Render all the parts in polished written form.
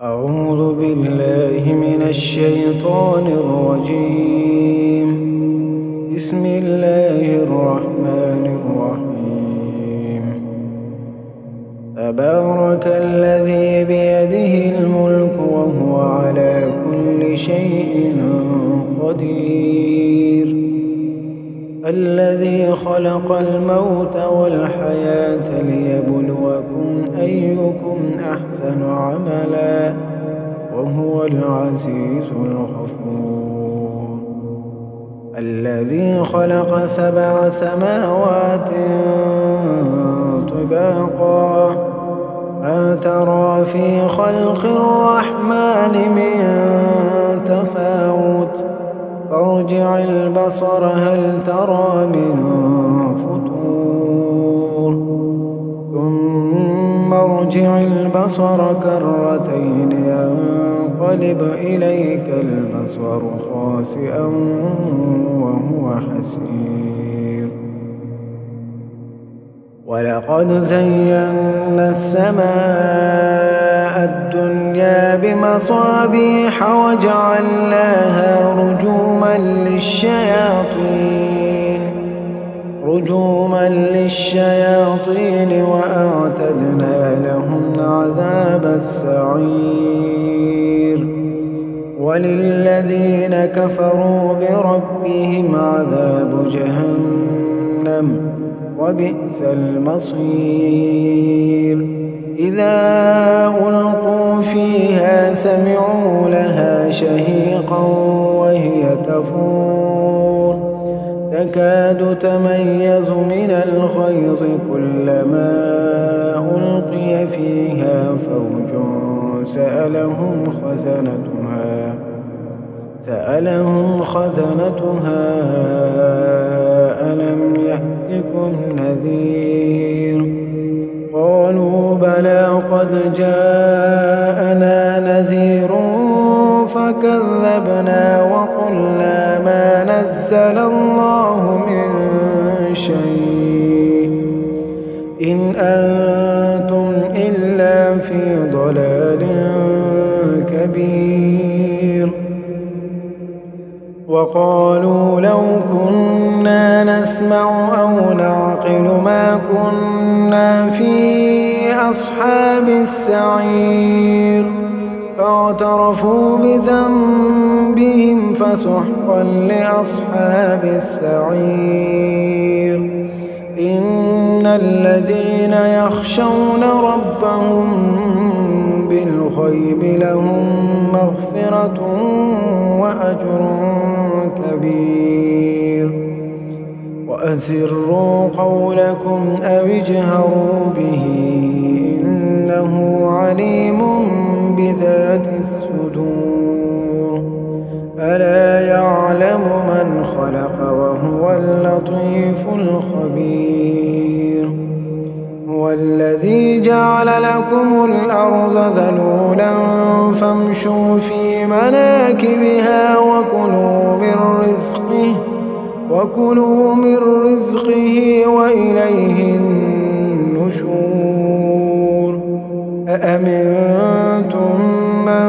أعوذ بالله من الشيطان الرجيم. بسم الله الرحمن الرحيم. تبارك الذي بيده الملك وهو على كل شيء قدير، الذي خلق الموت والحياة ليبلوكم أيكم أحسن عملا وهو العزيز الغفور. الذي خلق 7 سماوات طباقا ما ترى في خلق الرحمن من تفاوت فارجع البصر هل ترى من فطور ثم ارجع البصر كرتين ينقلب إليك البصر خاسئا وهو حسير. ولقد زينا السماء الدنيا بمصابيح وجعلناها رجوما للشياطين وأعتدنا لهم عذاب السعير. وللذين كفروا بربهم عذاب جهنم وبئس المصير. إذا ألقوا فيها سمعوا لها شهيقا وهي تفور تكاد تميز من الغيظ كلما ألقي فيها فوج سألهم خزنتها ألم يأتكم نذير؟ قالوا بلى قد جاءنا نذير فكذبنا وقلنا ما نزل الله من شيء إن أنتم إلا في ضلال كبير. وقالوا لو كنا نسمع أو نعقل ما كنا في أصحاب السعير فاعترفوا بذنبهم فسحقا لأصحاب السعير. إن الذين يخشون ربهم بالغيب لهم مغفرة وأجر كبير. وأسروا قولكم أو اجهروا به إنه عليم بذات الصدور. ألا يعلم من خلق وهو اللطيف الخبير. هو الذي جعل لكم الأرض ذلولا فامشوا في مناكبها وكلوا من رزقه وإليه النشور. أأمنتم من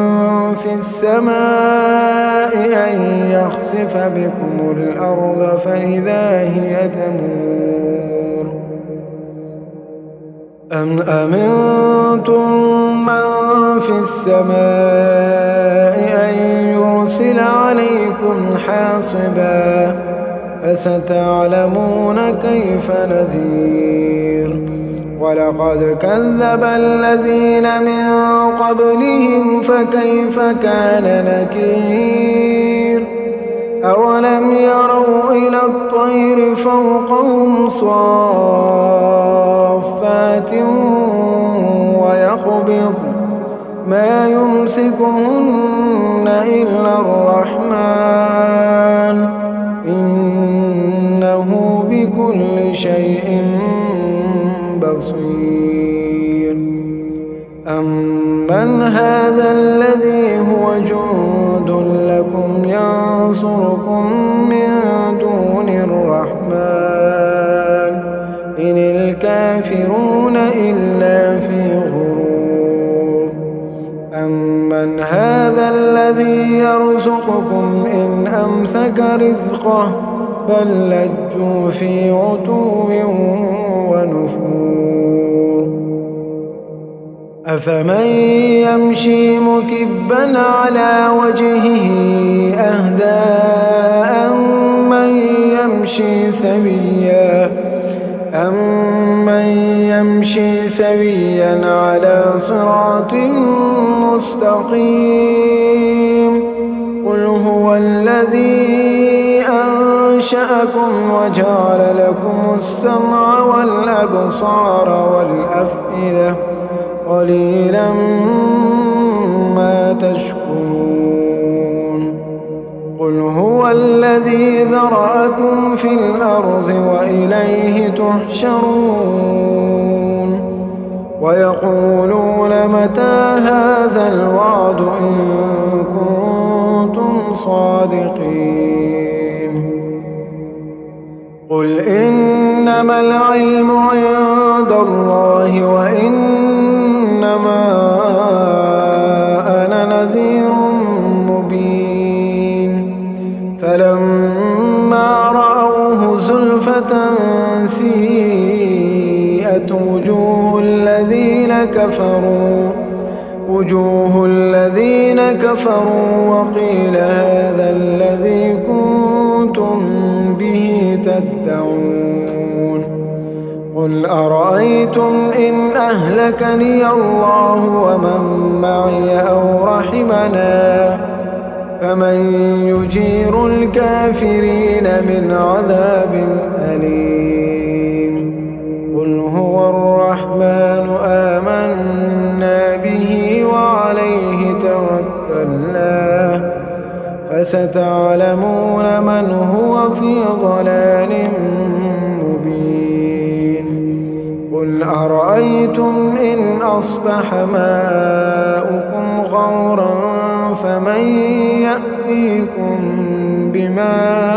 في السماء أن يخسف بكم الأرض فإذا هي تمور أم أمنتم من في السماء أن يرسل عليكم حاصبا فستعلمون كيف نذير. ولقد كذب الذين من قبلهم فكيف كان نكير. أولم يروا إلى الطير فوقهم صافات ويقبض ما يمسكهن إلا الرحمن إنه بكل شيء بصير. أمن هذا الذي هو جند لكم ينصركم من دون الرحمن إن الكافرون إلا في غرور. من هذا الذي يرزقكم إن أمسك رزقه بل لجوا في عتو ونفور أفمن يمشي مكبا على وجهه أهدى أمن يمشي سويا على صراط مستقيم قل هو الذي أنشأكم وجعل لكم السمع والأبصار والأفئدة قليلا ما تشكرون قل هو الذي ذرأكم في الأرض وإليه تحشرون ويقولون متى هذا الوعد إن كنتم صادقين قل إنما العلم عند الله وإنما أنا نذير مبين فلما رأوه زلفة سيئت وجوه الذين كفروا وقيل هذا الذي كنتم به تدعون قل أرأيتم إن أهلكني الله ومن معي أو رحمنا فمن يجير الكافرين من عذاب أليم قل هو الرحمن آمنا به وعليه توكلنا فستعلمون من هو في ضلال مبين قل أرأيتم إن أصبح ماؤكم غورا فمن يأتيكم بماء